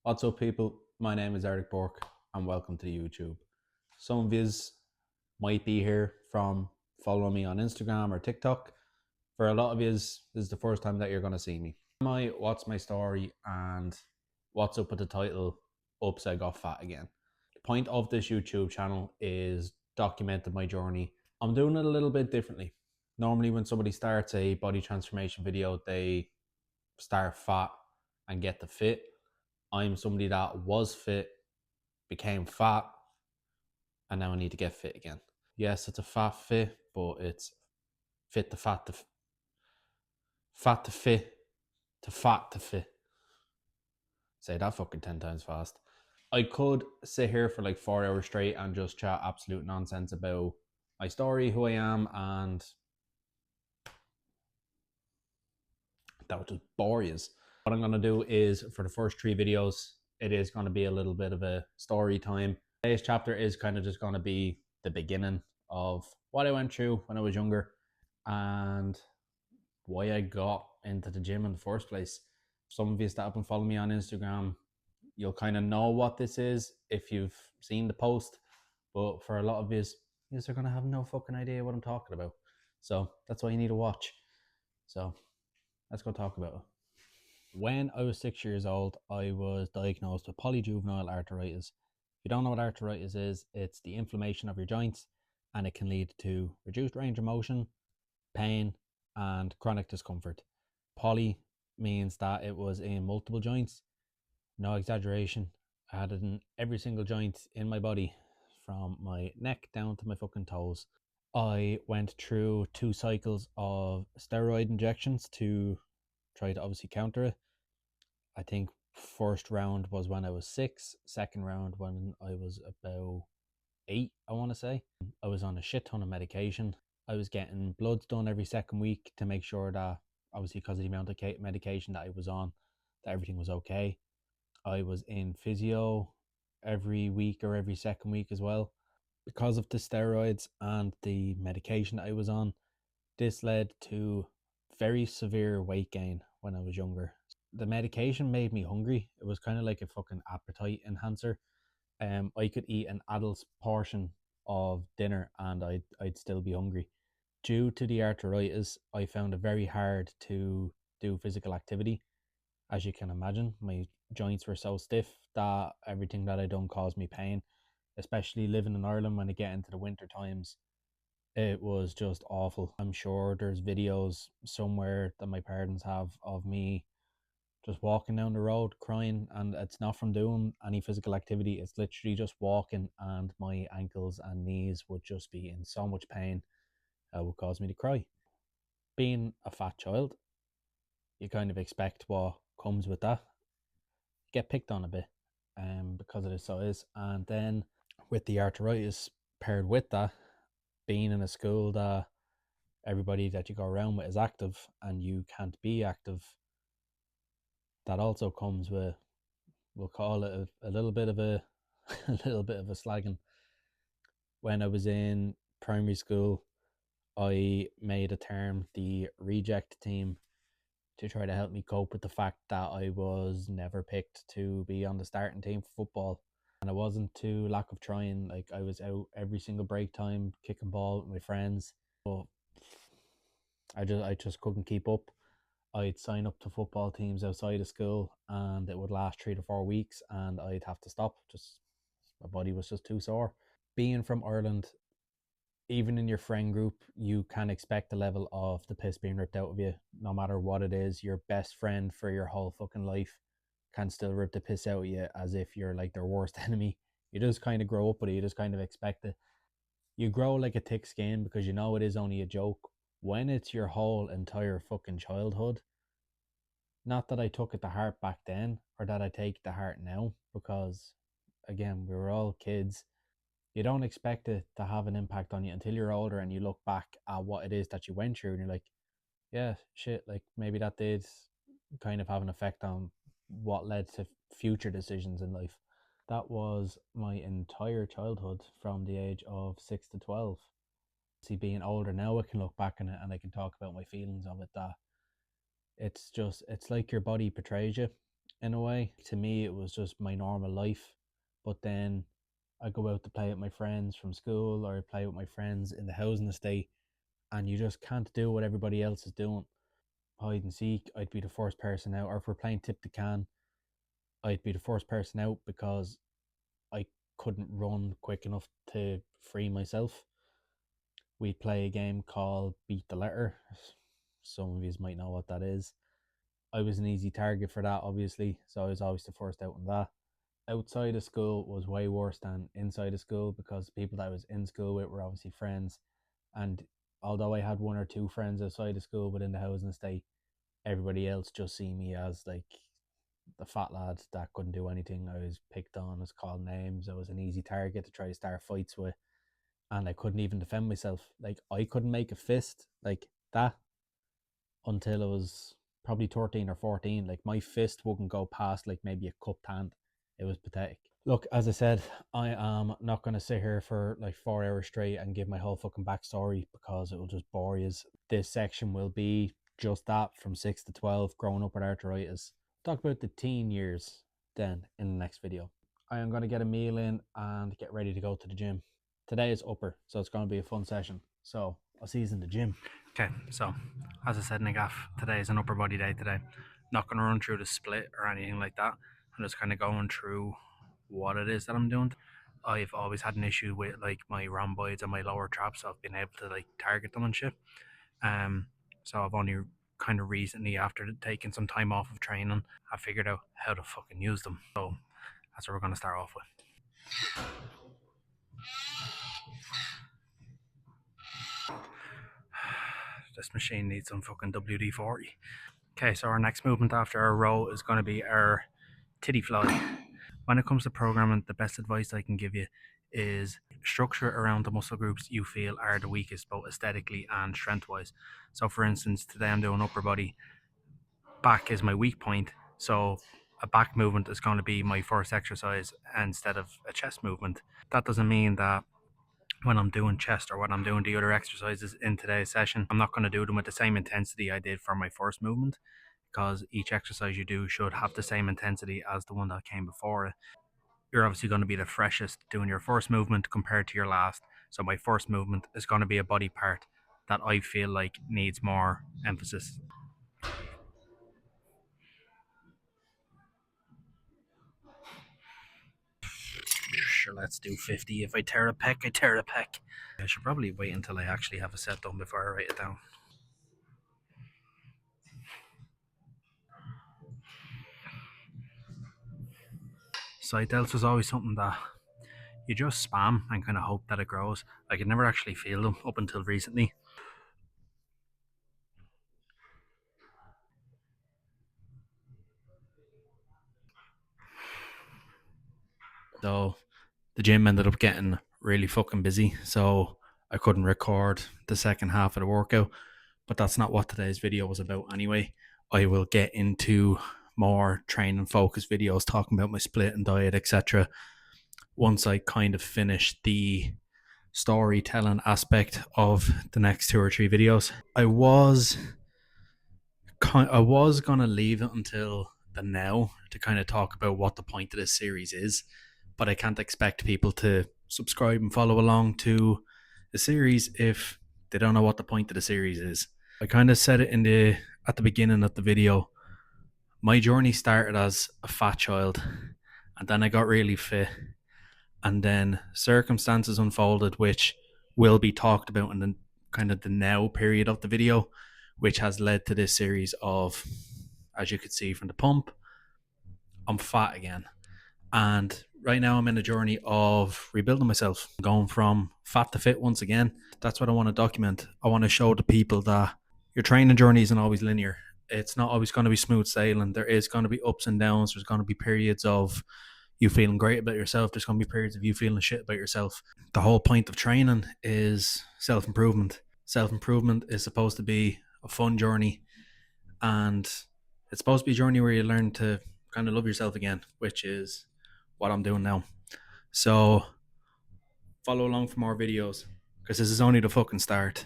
What's up, people? My name is Eric Burke and welcome to YouTube. Some of yous might be here from following me on Instagram or TikTok. For a lot of yous, this is the first time that you're going to see me. What's my story, and what's up with the title, Oops, I Got Fat Again. The point of this YouTube channel is documenting my journey. I'm doing it a little bit differently. Normally when somebody starts a body transformation video, they start fat and get the fit. I'm somebody that was fit, became fat, and now I need to get fit again. Yes, it's a fat fit, but it's fit to fat to fat to fit to fat to fit. Say that fucking 10 times fast. I could sit here for like 4 hours straight and just chat absolute nonsense about my story, who I am, and that would just bore you. What I'm going to do is, for the first 3 videos, it is going to be a little bit of a story time. Today's chapter is kind of just going to be the beginning of what I went through when I was younger and why I got into the gym in the first place. Some of you that have been following me on Instagram, you'll kind of know what this is if you've seen the post, but for a lot of you are going to have no fucking idea what I'm talking about. So that's why you need to watch. So let's go talk about it. When I was 6 years old, I was diagnosed with polyjuvenile arthritis. If you don't know what arthritis is, it's the inflammation of your joints, and it can lead to reduced range of motion, pain, and chronic discomfort. Poly means that it was in multiple joints. No exaggeration. I had it in every single joint in my body, from my neck down to my fucking toes. I went through 2 cycles of steroid injections to try to obviously counter it. I think first round was when I was 6, second round when I was about 8, I want to say. I was on a shit ton of medication. I was getting bloods done every second week to make sure that, obviously because of the amount of medication that I was on, that everything was okay. I was in physio every week or every second week as well. Because of the steroids and the medication that I was on, this led to very severe weight gain when I was younger. The medication made me hungry. It was kind of like a fucking appetite enhancer. I could eat an adult's portion of dinner and I'd still be hungry. Due to the arthritis, I found it very hard to do physical activity. As you can imagine, my joints were so stiff that everything that I done caused me pain, especially living in Ireland when I get into the winter times. It was just awful. I'm sure there's videos somewhere that my parents have of me just walking down the road crying, and it's not from doing any physical activity. It's literally just walking, and my ankles and knees would just be in so much pain. It would cause me to cry. Being a fat child, you kind of expect what comes with that. You get picked on a bit because of the size, and then with the arthritis paired with that, being in a school that everybody that you go around with is active and you can't be active, that also comes with, we'll call it a little bit of a a little bit of a slagging. When I was in primary school, I made a term the reject team to try to help me cope with the fact that I was never picked to be on the starting team for football. And it wasn't to lack of trying. Like, I was out every single break time kicking ball with my friends, but I just couldn't keep up. I'd sign up to football teams outside of school and it would last 3 to 4 weeks and I'd have to stop. Just, my body was just too sore. Being from Ireland, even in your friend group, you can expect a level of the piss being ripped out of you. No matter what it is, your best friend for your whole fucking life can still rip the piss out of you as if you're like their worst enemy. You just kind of grow up with it. You just kind of expect it. You grow like a thick skin because you know it is only a joke. When it's your whole entire fucking childhood, not that I took it to heart back then or that I take it to heart now, because again, we were all kids. You don't expect it to have an impact on you until you're older and you look back at what it is that you went through and you're like, yeah, shit, like maybe that did kind of have an effect on what led to future decisions in life. That was my entire childhood from the age of 6 to 12. See, being older now, I can look back on it and I can talk about my feelings of it, that it's like your body betrays you. in a way. To me, it was just my normal life. But then I go out to play with my friends from school, or I play with my friends in the housing estate, and you just can't do what everybody else is doing. Hide and seek, I'd be the first person out, or if we're playing tip the can, I'd be the first person out because I couldn't run quick enough to free myself. We'd play a game called Beat the Letter. Some of you might know what that is. I was an easy target for that, obviously, so I was always the first out on that. Outside of school was way worse than inside of school because the people that I was in school with were obviously friends. And although I had one or two friends outside of school within the housing estate, everybody else just see me as like the fat lad that couldn't do anything. I was picked on, I was called names, I was an easy target to try to start fights with, and I couldn't even defend myself. Like, I couldn't make a fist like that until I was probably 13 or 14. Like, my fist wouldn't go past like maybe a cupped hand. It was pathetic. Look, as I said, I am not going to sit here for like 4 hours straight and give my whole fucking backstory because it will just bore you. This section will be just that, from 6 to 12, growing up with arthritis. Talk about the teen years then in the next video. I am going to get a meal in and get ready to go to the gym. Today is upper, so it's going to be a fun session. So I'll see you in the gym. Okay, so as I said in the gaff, today is an upper body day today. Not going to run through the split or anything like that. I'm just kind of going through what it is that I'm doing. I've always had an issue with like my rhomboids and my lower traps, so I've been able to like target them and shit. So I've only kind of recently, after taking some time off of training, I figured out how to fucking use them. So that's what we're going to start off with. This machine needs some fucking WD-40. Okay, so our next movement after our row is going to be our titty fly. When it comes to programming, the best advice I can give you is structure around the muscle groups you feel are the weakest, both aesthetically and strength-wise. So for instance, today I'm doing upper body. Back is my weak point, so a back movement is going to be my first exercise instead of a chest movement. That doesn't mean that when I'm doing chest or when I'm doing the other exercises in today's session, I'm not going to do them with the same intensity I did for my first movement, because each exercise you do should have the same intensity as the one that came before it. You're obviously going to be the freshest doing your first movement compared to your last. So my first movement is going to be a body part that I feel like needs more emphasis. Sure, let's do 50. If I tear a pec, I tear a pec. I should probably wait until I actually have a set done before I write it down. Side delts was always something that you just spam and kind of hope that it grows. I could never actually feel them up until recently. So the gym ended up getting really fucking busy, so I couldn't record the second half of the workout. But that's not what today's video was about anyway. I will get into more training focused videos talking about my split and diet, etc. once I kind of finish the storytelling aspect of the next 2 or 3 videos. I was gonna leave it until the now to kind of talk about what the point of this series is, but I can't expect people to subscribe and follow along to the series if they don't know what the point of the series is. I kind of said it at the beginning of the video. My journey started as a fat child, and then I got really fit, and then circumstances unfolded which will be talked about in the kind of the now period of the video, which has led to this series of, as you could see from the pump, I'm fat again. And right now I'm in a journey of rebuilding myself, going from fat to fit once again. That's what I want to document. I want to show the people that your training journey isn't always linear. It's not always going to be smooth sailing. There is going to be ups and downs. There's going to be periods of you feeling great about yourself. There's going to be periods of you feeling shit about yourself. The whole point of training is self-improvement. Self-improvement is supposed to be a fun journey, and it's supposed to be a journey where you learn to kind of love yourself again, which is what I'm doing now. So follow along for more videos, because this is only the fucking start.